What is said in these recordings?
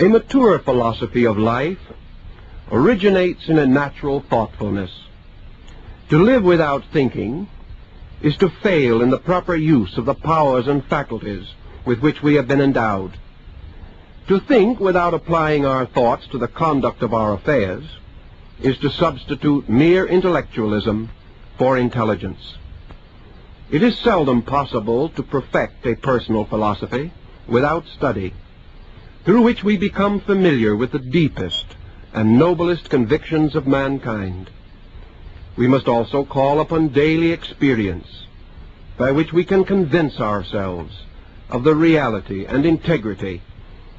A mature philosophy of life originates in a natural thoughtfulness. To live without thinking is to fail in the proper use of the powers and faculties with which we have been endowed. To think without applying our thoughts to the conduct of our affairs is to substitute mere intellectualism for intelligence. It is seldom possible to perfect a personal philosophy without study, through which we become familiar with the deepest and noblest convictions of mankind. We must also call upon daily experience, by which we can convince ourselves of the reality and integrity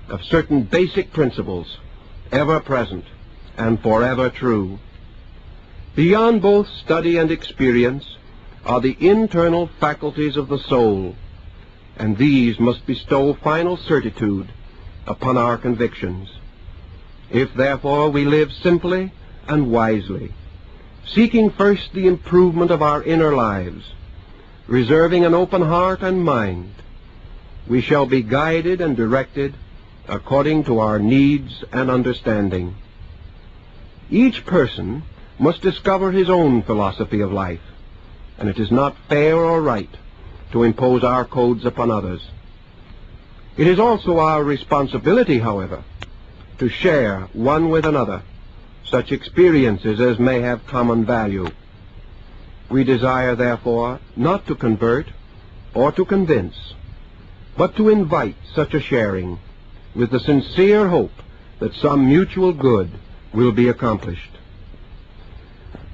of certain basic principles, ever present and forever true. Beyond both study and experience are the internal faculties of the soul, and these must bestow final certitude upon our convictions. If therefore we live simply and wisely, seeking first the improvement of our inner lives, reserving an open heart and mind, we shall be guided and directed according to our needs and understanding. Each person must discover his own philosophy of life, and it is not fair or right to impose our codes upon others. It is also our responsibility, however, to share one with another such experiences as may have common value. We desire, therefore, not to convert or to convince, but to invite such a sharing with the sincere hope that some mutual good will be accomplished.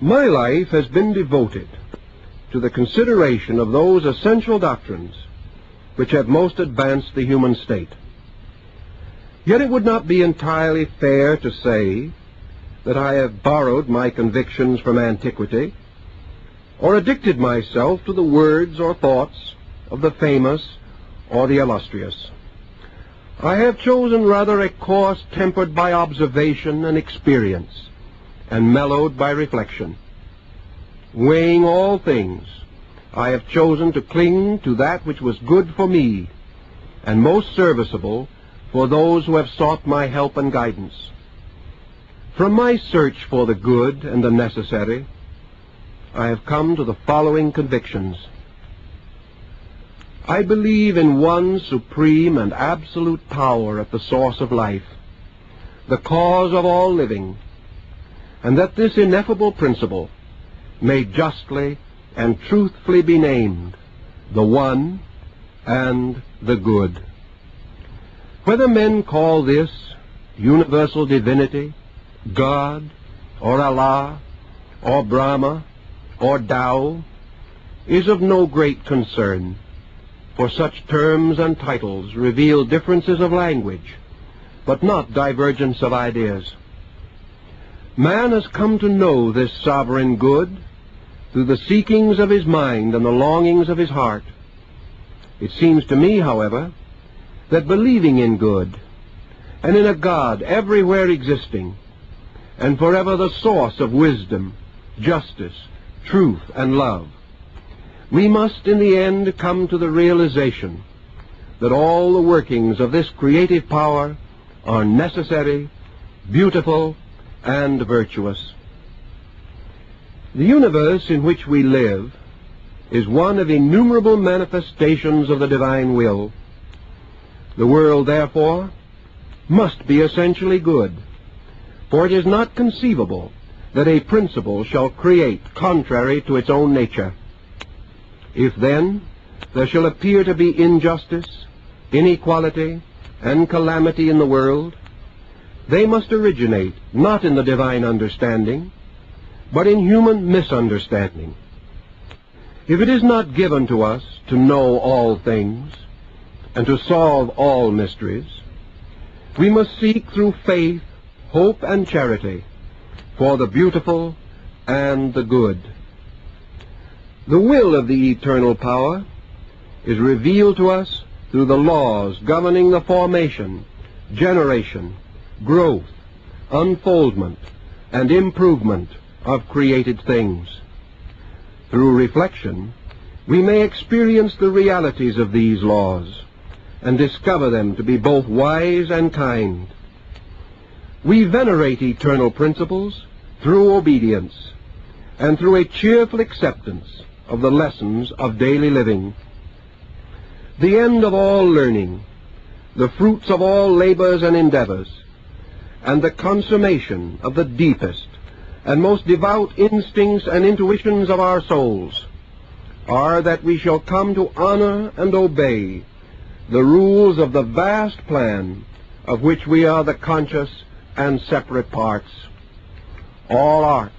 My life has been devoted to the consideration of those essential doctrines which have most advanced the human state. Yet it would not be entirely fair to say that I have borrowed my convictions from antiquity, or addicted myself to the words or thoughts of the famous or the illustrious. I have chosen rather a course tempered by observation and experience, and mellowed by reflection. Weighing all things, I have chosen to cling to that which was good for me, and most serviceable for those who have sought my help and guidance. From my search for the good and the necessary, I have come to the following convictions. I believe in one supreme and absolute power at the source of life, the cause of all living, and that this ineffable principle may justly and truthfully be named the One and the Good. Whether men call this universal divinity, God, or Allah, or Brahma, or Tao, is of no great concern, for such terms and titles reveal differences of language, but not divergence of ideas. Man has come to know this sovereign good through the seekings of his mind and the longings of his heart. It seems to me, however, that believing in good, and in a God everywhere existing, and forever the source of wisdom, justice, truth, and love, we must in the end come to the realization that all the workings of this creative power are necessary, beautiful, and virtuous. The universe in which we live is one of innumerable manifestations of the divine will. The world, therefore, must be essentially good, for it is not conceivable that a principle shall create contrary to its own nature. If then there shall appear to be injustice, inequality, and calamity in the world, they must originate not in the divine understanding, but in human misunderstanding. If it is not given to us to know all things and to solve all mysteries, we must seek through faith, hope, and charity for the beautiful and the good. The will of the eternal power is revealed to us through the laws governing the formation, generation, growth, unfoldment, and improvement of created things. Through reflection, we may experience the realities of these laws and discover them to be both wise and kind, We venerate eternal principles through obedience and through a cheerful acceptance of the lessons of daily living. The end of all learning, the fruits of all labors and endeavors, and the consummation of the deepest and most devout instincts and intuitions of our souls are that we shall come to honor and obey the rules of the vast plan of which we are the conscious and separate parts. All arts,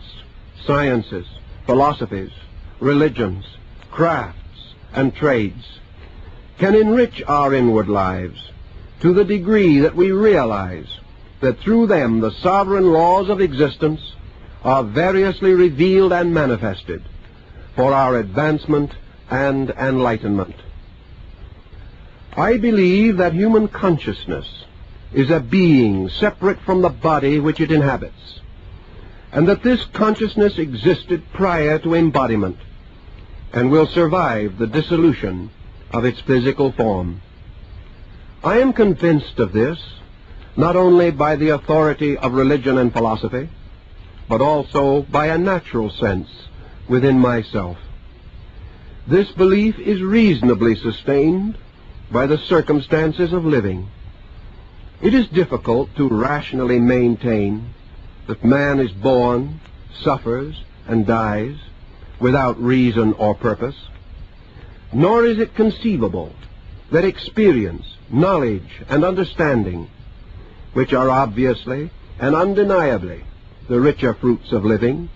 sciences, philosophies, religions, crafts, and trades can enrich our inward lives to the degree that we realize that through them the sovereign laws of existence are variously revealed and manifested for our advancement and enlightenment. I believe that human consciousness is a being separate from the body which it inhabits, and that this consciousness existed prior to embodiment and will survive the dissolution of its physical form. I am convinced of this not only by the authority of religion and philosophy, but also by a natural sense within myself. This belief is reasonably sustained by the circumstances of living. It is difficult to rationally maintain that man is born, suffers, and dies without reason or purpose, nor is it conceivable that experience, knowledge, and understanding, which are obviously and undeniably the richer fruits of living,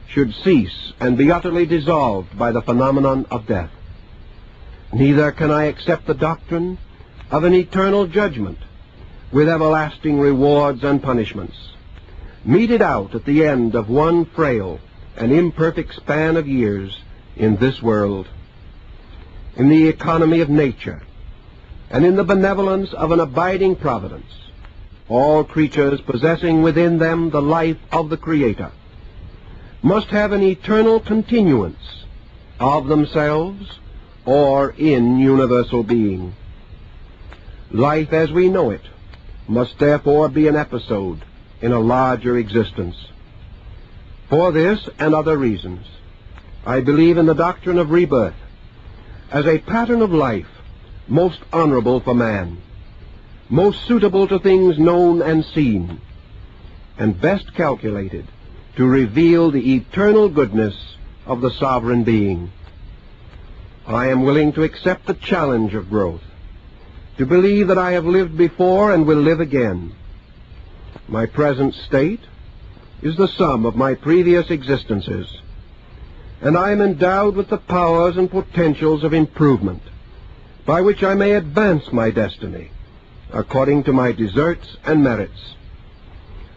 should cease and be utterly dissolved by the phenomenon of death. Neither can I accept the doctrine of an eternal judgment with everlasting rewards and punishments, meted out at the end of one frail and imperfect span of years in this world. In the economy of nature and in the benevolence of an abiding providence, all creatures possessing within them the life of the Creator must have an eternal continuance of themselves or in universal being. Life as we know it must therefore be an episode in a larger existence. For this and other reasons, I believe in the doctrine of rebirth as a pattern of life most honorable for man, most suitable to things known and seen, and best calculated to reveal the eternal goodness of the sovereign being. I am willing to accept the challenge of growth, to believe that I have lived before and will live again. My present state is the sum of my previous existences, and I am endowed with the powers and potentials of improvement by which I may advance my destiny according to my deserts and merits.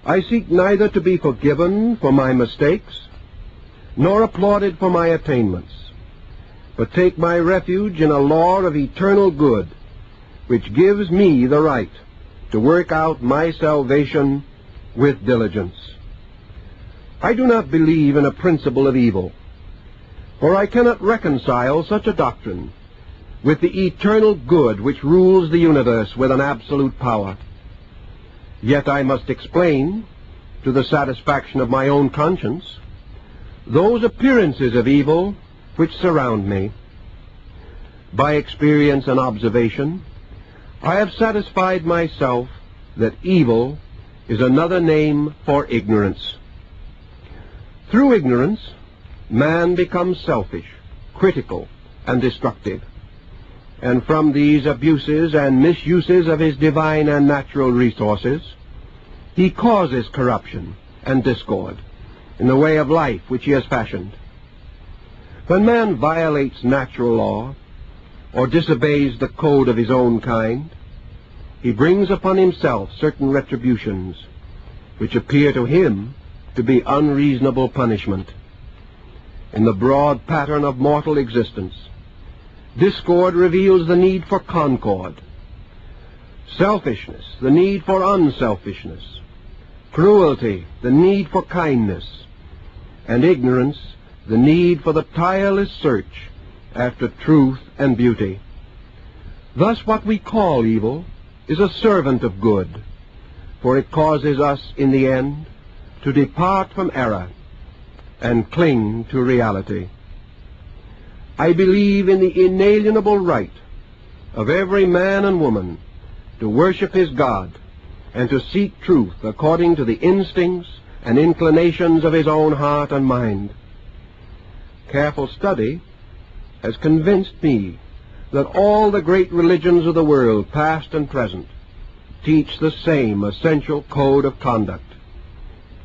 I seek neither to be forgiven for my mistakes nor applauded for my attainments, but take my refuge in a law of eternal good which gives me the right to work out my salvation with diligence. I do not believe in a principle of evil, for I cannot reconcile such a doctrine with the eternal good which rules the universe with an absolute power. Yet I must explain, to the satisfaction of my own conscience, those appearances of evil which surround me. By experience and observation, I have satisfied myself that evil is another name for ignorance. Through ignorance, man becomes selfish, critical, and destructive. And from these abuses and misuses of his divine and natural resources, he causes corruption and discord in the way of life which he has fashioned. When man violates natural law or disobeys the code of his own kind, he brings upon himself certain retributions which appear to him to be unreasonable punishment. In the broad pattern of mortal existence, discord reveals the need for concord, selfishness, the need for unselfishness, cruelty, the need for kindness, and ignorance, the need for the tireless search after truth and beauty. Thus what we call evil is a servant of good, for it causes us, in the end, to depart from error and cling to reality. I believe in the inalienable right of every man and woman to worship his God and to seek truth according to the instincts and inclinations of his own heart and mind. Careful study has convinced me that all the great religions of the world, past and present, teach the same essential code of conduct.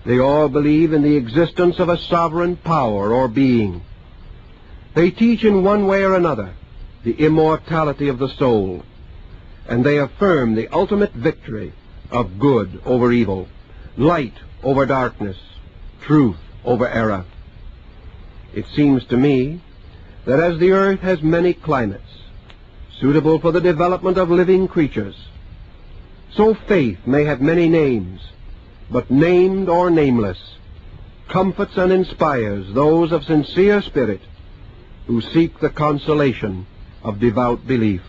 They all believe in the existence of a sovereign power or being. They teach in one way or another the immortality of the soul, and they affirm the ultimate victory of good over evil, light over darkness, truth over error. It seems to me that as the earth has many climates suitable for the development of living creatures, so faith may have many names, but named or nameless, comforts and inspires those of sincere spirit who seek the consolation of devout belief.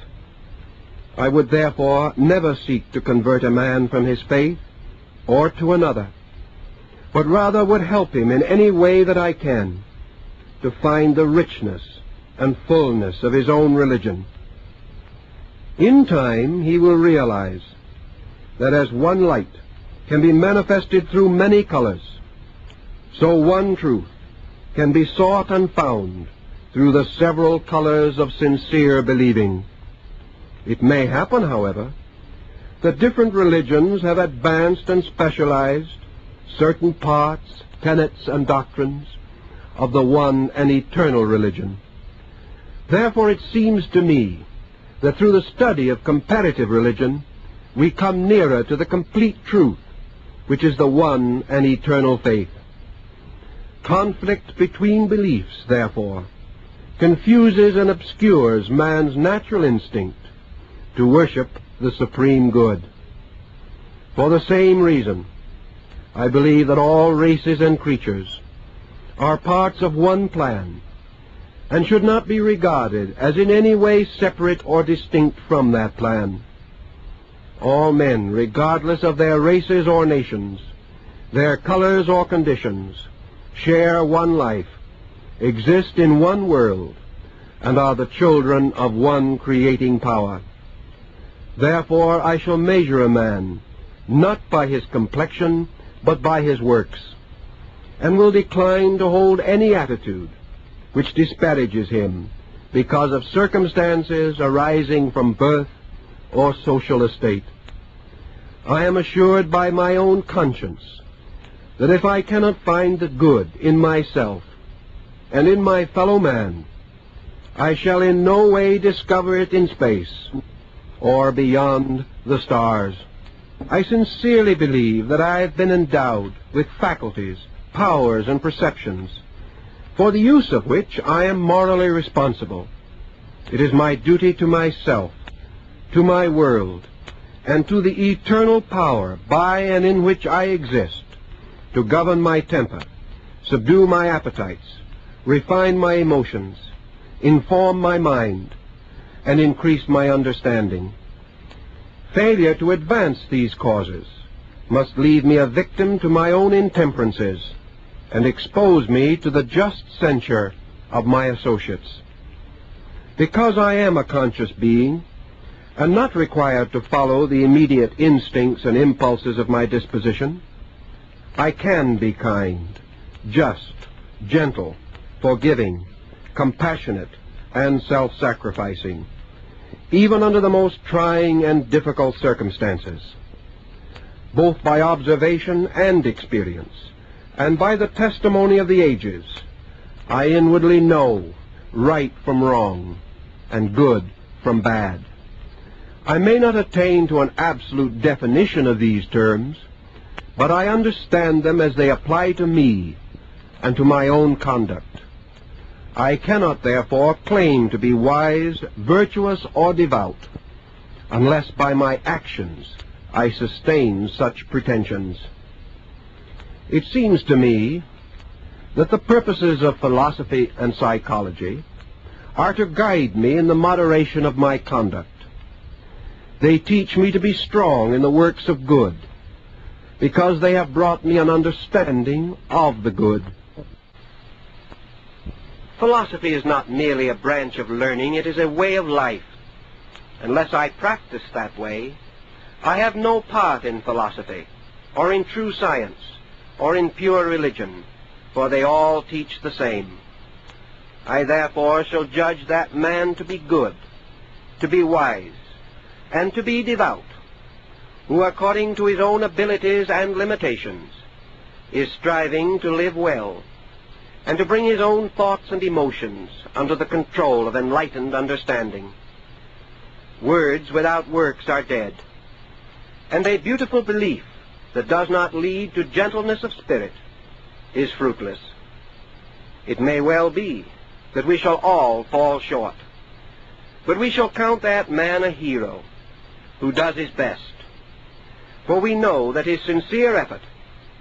I would therefore never seek to convert a man from his faith or to another, but rather would help him in any way that I can to find the richness and fullness of his own religion. In time he will realize that as one light can be manifested through many colors, so one truth can be sought and found through the several colors of sincere believing. It may happen, however, that different religions have advanced and specialized certain parts, tenets, and doctrines of the one and eternal religion. Therefore it seems to me that through the study of comparative religion we come nearer to the complete truth, which is the one and eternal faith. Conflict between beliefs, therefore, confuses and obscures man's natural instinct to worship the supreme good. For the same reason, I believe that all races and creatures are parts of one plan, and should not be regarded as in any way separate or distinct from that plan. All men, regardless of their races or nations, their colors or conditions, share one life, exist in one world, and are the children of one creating power. Therefore I shall measure a man not by his complexion, but by his works, and will decline to hold any attitude which disparages him because of circumstances arising from birth or social estate. I am assured by my own conscience that if I cannot find the good in myself and in my fellow man, I shall in no way discover it in space or beyond the stars. I sincerely believe that I have been endowed with faculties, powers, and perceptions, for the use of which I am morally responsible. It is my duty to myself, to my world, and to the eternal power by and in which I exist, to govern my temper, subdue my appetites, refine my emotions, inform my mind, and increase my understanding. Failure to advance these causes must leave me a victim to my own intemperances and expose me to the just censure of my associates. Because I am a conscious being, and not required to follow the immediate instincts and impulses of my disposition, I can be kind, just, gentle, forgiving, compassionate, and self-sacrificing, even under the most trying and difficult circumstances. Both by observation and experience, and by the testimony of the ages, I inwardly know right from wrong, and good from bad. I may not attain to an absolute definition of these terms, but I understand them as they apply to me and to my own conduct. I cannot, therefore, claim to be wise, virtuous, or devout, unless by my actions I sustain such pretensions. It seems to me that the purposes of philosophy and psychology are to guide me in the moderation of my conduct. They teach me to be strong in the works of good, because they have brought me an understanding of the good. Philosophy is not merely a branch of learning, it is a way of life. Unless I practice that way, I have no part in philosophy, or in true science, or in pure religion, for they all teach the same. I therefore shall judge that man to be good, to be wise, and to be devout, who according to his own abilities and limitations is striving to live well, and to bring his own thoughts and emotions under the control of enlightened understanding. Words without works are dead, and a beautiful belief that does not lead to gentleness of spirit is fruitless. It may well be that we shall all fall short, but we shall count that man a hero who does his best, for we know that his sincere effort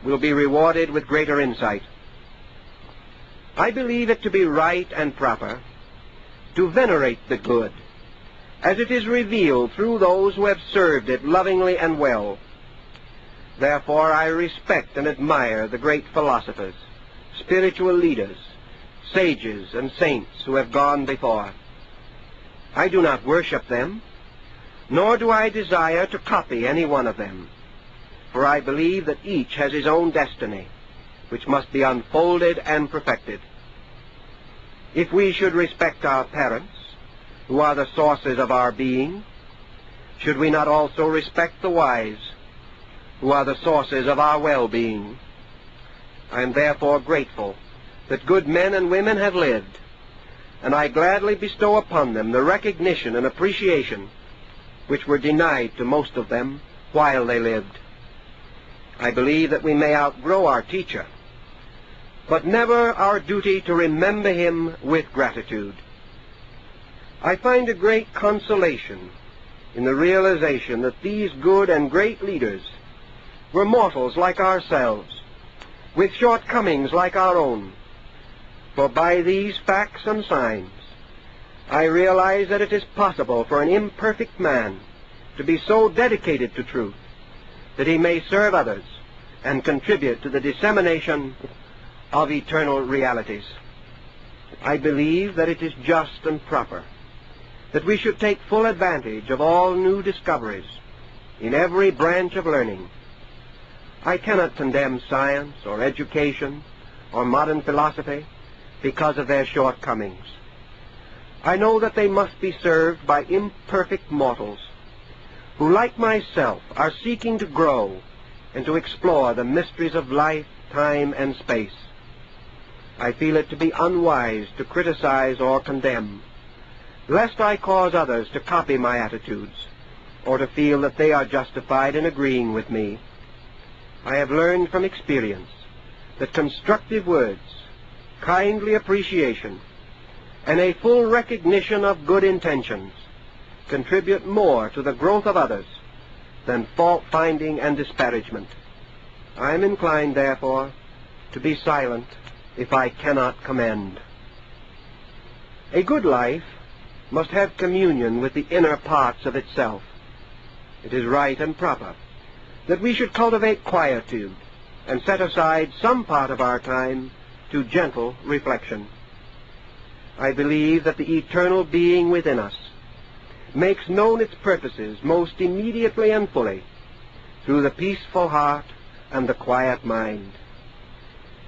will be rewarded with greater insight. I believe it to be right and proper to venerate the good, as it is revealed through those who have served it lovingly and well. Therefore I respect and admire the great philosophers, spiritual leaders, sages, and saints who have gone before. I do not worship them, nor do I desire to copy any one of them, for I believe that each has his own destiny, which must be unfolded and perfected. If we should respect our parents, who are the sources of our being, should we not also respect the wise, who are the sources of our well-being? I am therefore grateful that good men and women have lived, and I gladly bestow upon them the recognition and appreciation which were denied to most of them while they lived. I believe that we may outgrow our teacher, but never our duty to remember him with gratitude. I find a great consolation in the realization that these good and great leaders were mortals like ourselves, with shortcomings like our own. For by these facts and signs, I realize that it is possible for an imperfect man to be so dedicated to truth that he may serve others and contribute to the dissemination of eternal realities. I believe that it is just and proper that we should take full advantage of all new discoveries in every branch of learning. I cannot condemn science or education or modern philosophy because of their shortcomings. I know that they must be served by imperfect mortals who, like myself, are seeking to grow and to explore the mysteries of life, time, and space. I feel it to be unwise to criticize or condemn, lest I cause others to copy my attitudes or to feel that they are justified in agreeing with me. I have learned from experience that constructive words, kindly appreciation, and a full recognition of good intentions contribute more to the growth of others than fault-finding and disparagement. I am inclined, therefore, to be silent if I cannot commend. A good life must have communion with the inner parts of itself. It is right and proper that we should cultivate quietude and set aside some part of our time to gentle reflection. I believe that the eternal being within us makes known its purposes most immediately and fully through the peaceful heart and the quiet mind.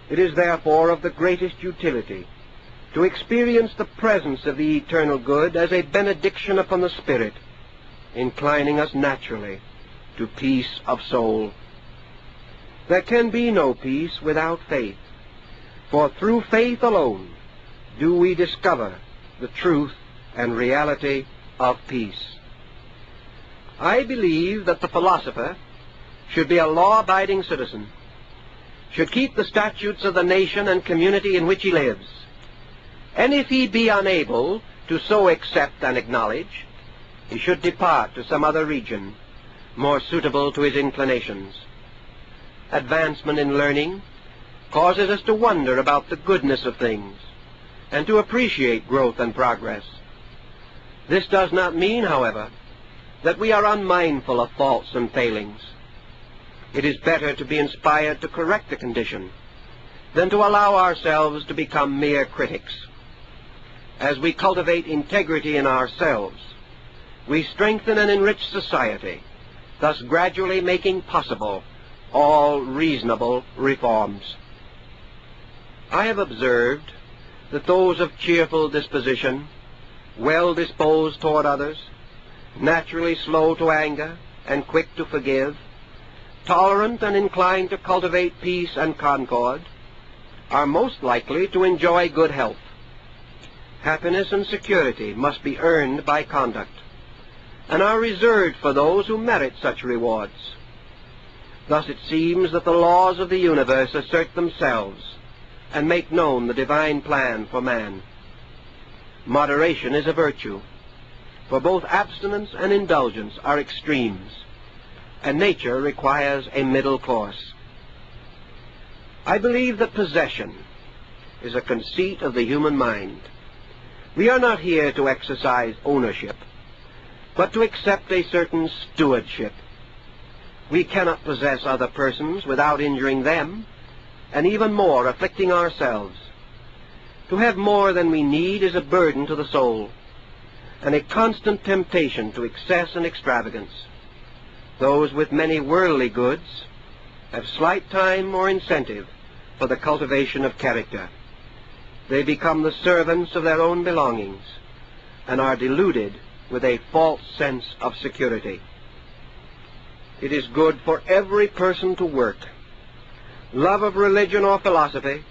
It is therefore of the greatest utility to experience the presence of the eternal good as a benediction upon the spirit, inclining us naturally to peace of soul. There can be no peace without faith, for through faith alone do we discover the truth and reality of peace. I believe that the philosopher should be a law-abiding citizen, should keep the statutes of the nation and community in which he lives, and if he be unable to so accept and acknowledge, he should depart to some other region more suitable to his inclinations. Advancement in learning causes us to wonder about the goodness of things and to appreciate growth and progress. This does not mean, however, that we are unmindful of faults and failings. It is better to be inspired to correct the condition than to allow ourselves to become mere critics. As we cultivate integrity in ourselves, we strengthen and enrich society, thus gradually making possible all reasonable reforms. I have observed that those of cheerful disposition, well disposed toward others, naturally slow to anger and quick to forgive, tolerant and inclined to cultivate peace and concord, are most likely to enjoy good health. Happiness and security must be earned by conduct, and are reserved for those who merit such rewards. Thus it seems that the laws of the universe assert themselves and make known the divine plan for man. Moderation is a virtue, for both abstinence and indulgence are extremes, and nature requires a middle course. I believe that possession is a conceit of the human mind. We are not here to exercise ownership, but to accept a certain stewardship. We cannot possess other persons without injuring them, and even more afflicting ourselves. To have more than we need is a burden to the soul, and a constant temptation to excess and extravagance. Those with many worldly goods have slight time or incentive for the cultivation of character. They become the servants of their own belongings, and are deluded with a false sense of security. It is good for every person to work. Love of religion or philosophy,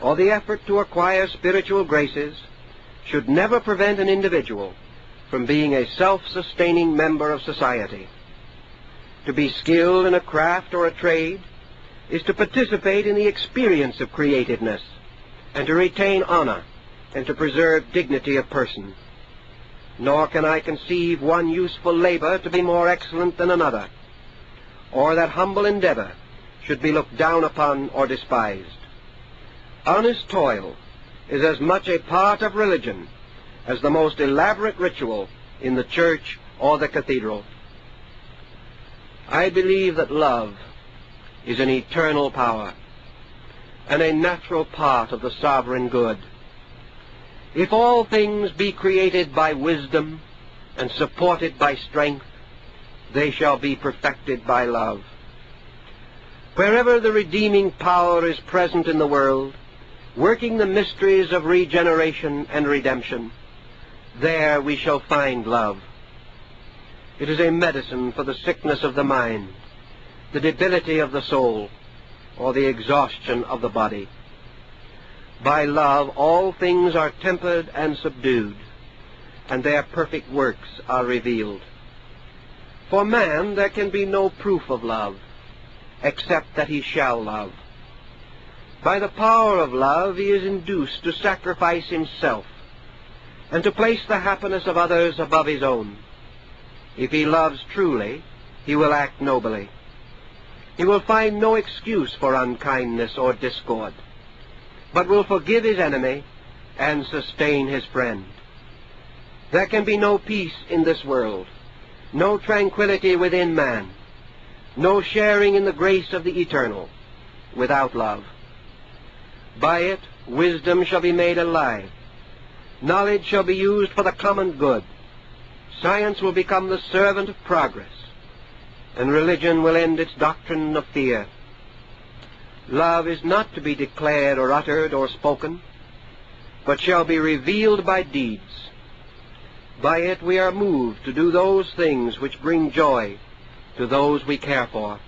or the effort to acquire spiritual graces, should never prevent an individual from being a self-sustaining member of society. To be skilled in a craft or a trade is to participate in the experience of creativeness, and to retain honor, and to preserve dignity of person. Nor can I conceive one useful labor to be more excellent than another, or that humble endeavor should be looked down upon or despised. Honest toil is as much a part of religion as the most elaborate ritual in the church or the cathedral. I believe that love is an eternal power and a natural part of the sovereign good. If all things be created by wisdom and supported by strength, they shall be perfected by love. Wherever the redeeming power is present in the world, working the mysteries of regeneration and redemption, there we shall find love. It is a medicine for the sickness of the mind, the debility of the soul, or the exhaustion of the body. By love all things are tempered and subdued, and their perfect works are revealed. For man there can be no proof of love, except that he shall love. By the power of love he is induced to sacrifice himself, and to place the happiness of others above his own. If he loves truly, he will act nobly. He will find no excuse for unkindness or discord, but will forgive his enemy and sustain his friend. There can be no peace in this world, no tranquility within man, no sharing in the grace of the eternal, without love. By it, wisdom shall be made alive. Knowledge shall be used for the common good. Science will become the servant of progress, and religion will end its doctrine of fear. Love is not to be declared or uttered or spoken, but shall be revealed by deeds. By it we are moved to do those things which bring joy to those we care for.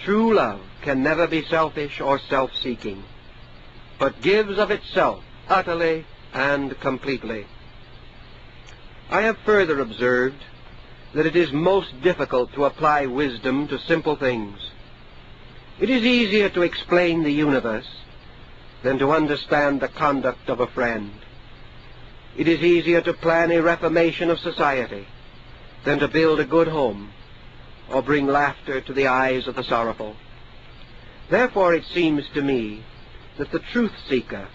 True love can never be selfish or self-seeking, but gives of itself utterly and completely. I have further observed that it is most difficult to apply wisdom to simple things. It is easier to explain the universe than to understand the conduct of a friend. It is easier to plan a reformation of society than to build a good home or bring laughter to the eyes of the sorrowful. Therefore it seems to me that the truth-seeker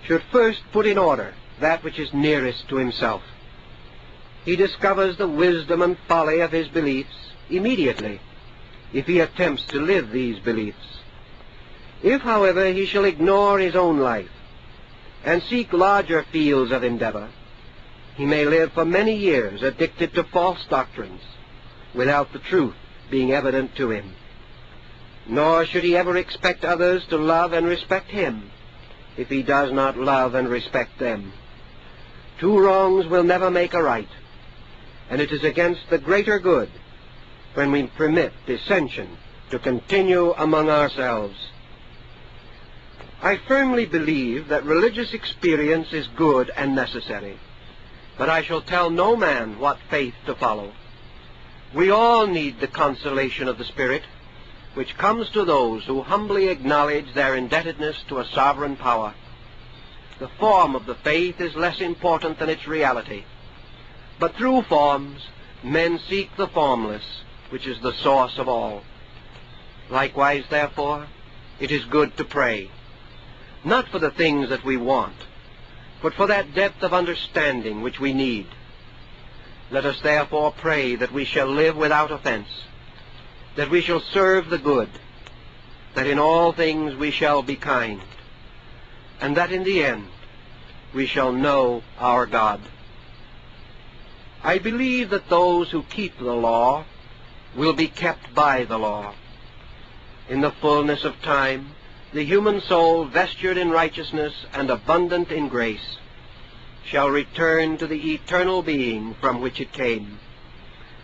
should first put in order that which is nearest to himself. He discovers the wisdom and folly of his beliefs immediately, if he attempts to live these beliefs. If, however, he shall ignore his own life and seek larger fields of endeavor, he may live for many years addicted to false doctrines, without the truth being evident to him. Nor should he ever expect others to love and respect him, if he does not love and respect them. Two wrongs will never make a right, and it is against the greater good when we permit dissension to continue among ourselves. I firmly believe that religious experience is good and necessary, but I shall tell no man what faith to follow. We all need the consolation of the Spirit, which comes to those who humbly acknowledge their indebtedness to a sovereign power. The form of the faith is less important than its reality, but through forms men seek the formless, which is the source of all. Likewise, therefore, it is good to pray, not for the things that we want, but for that depth of understanding which we need. Let us therefore pray that we shall live without offense, that we shall serve the good, that in all things we shall be kind, and that in the end we shall know our God. I believe that those who keep the law will be kept by the law. In the fullness of time, the human soul, vestured in righteousness and abundant in grace, shall return to the eternal being from which it came,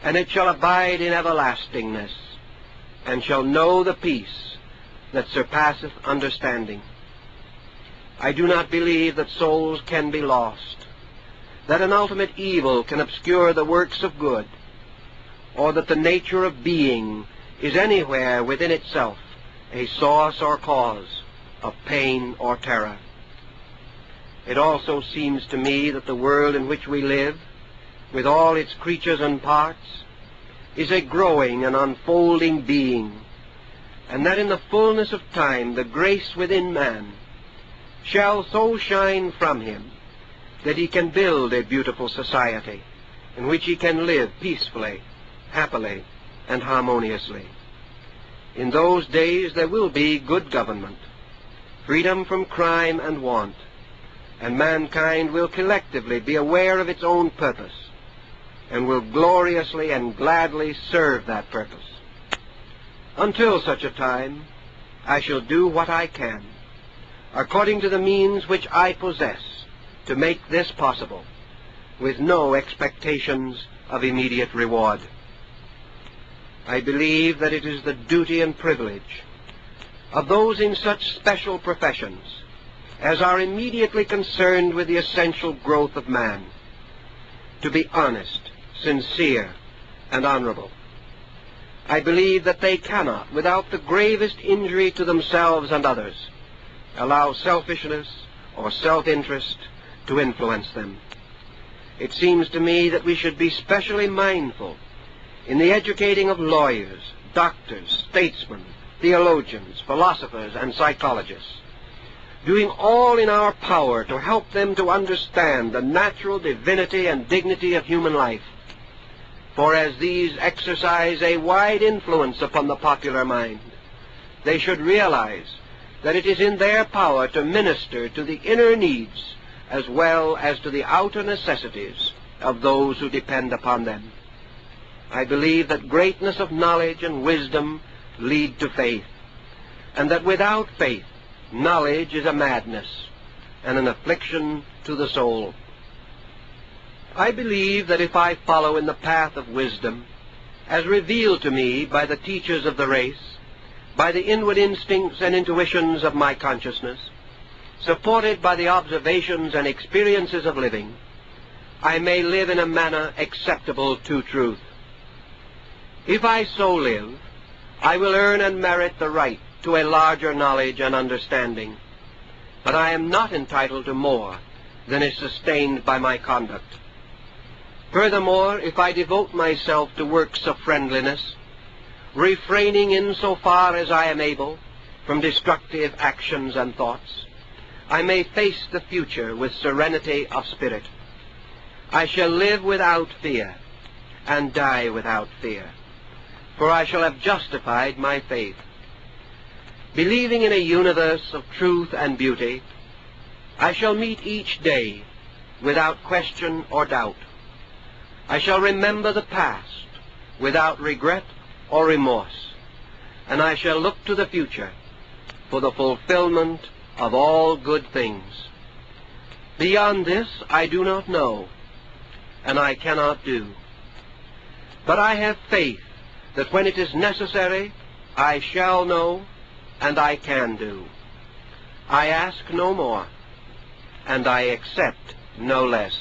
and it shall abide in everlastingness, and shall know the peace that surpasseth understanding. I do not believe that souls can be lost, that an ultimate evil can obscure the works of good, or that the nature of being is anywhere within itself a source or cause of pain or terror. It also seems to me that the world in which we live, with all its creatures and parts, is a growing and unfolding being, and that in the fullness of time the grace within man shall so shine from him that he can build a beautiful society in which he can live peacefully, happily, and harmoniously. In those days there will be good government, freedom from crime and want, and mankind will collectively be aware of its own purpose and will gloriously and gladly serve that purpose. Until such a time, I shall do what I can, according to the means which I possess, to make this possible, with no expectations of immediate reward. I believe that it is the duty and privilege of those in such special professions as are immediately concerned with the essential growth of man to be honest, sincere, and honorable. I believe that they cannot, without the gravest injury to themselves and others, allow selfishness or self-interest to influence them. It seems to me that we should be specially mindful in the educating of lawyers, doctors, statesmen, theologians, philosophers, and psychologists, doing all in our power to help them to understand the natural divinity and dignity of human life. For as these exercise a wide influence upon the popular mind, they should realize that it is in their power to minister to the inner needs as well as to the outer necessities of those who depend upon them. I believe that greatness of knowledge and wisdom lead to faith, and that without faith, knowledge is a madness and an affliction to the soul. I believe that if I follow in the path of wisdom, as revealed to me by the teachers of the race, by the inward instincts and intuitions of my consciousness, supported by the observations and experiences of living, I may live in a manner acceptable to truth. If I so live, I will earn and merit the right to a larger knowledge and understanding, but I am not entitled to more than is sustained by my conduct. Furthermore, if I devote myself to works of friendliness, refraining insofar as I am able from destructive actions and thoughts, I may face the future with serenity of spirit. I shall live without fear and die without fear. for I shall have justified my faith. Believing in a universe of truth and beauty, I shall meet each day without question or doubt. I shall remember the past without regret or remorse, and I shall look to the future for the fulfillment of all good things. Beyond this I do not know, and I cannot do. But I have faith that when it is necessary, I shall know and I can do. I ask no more, and I accept no less.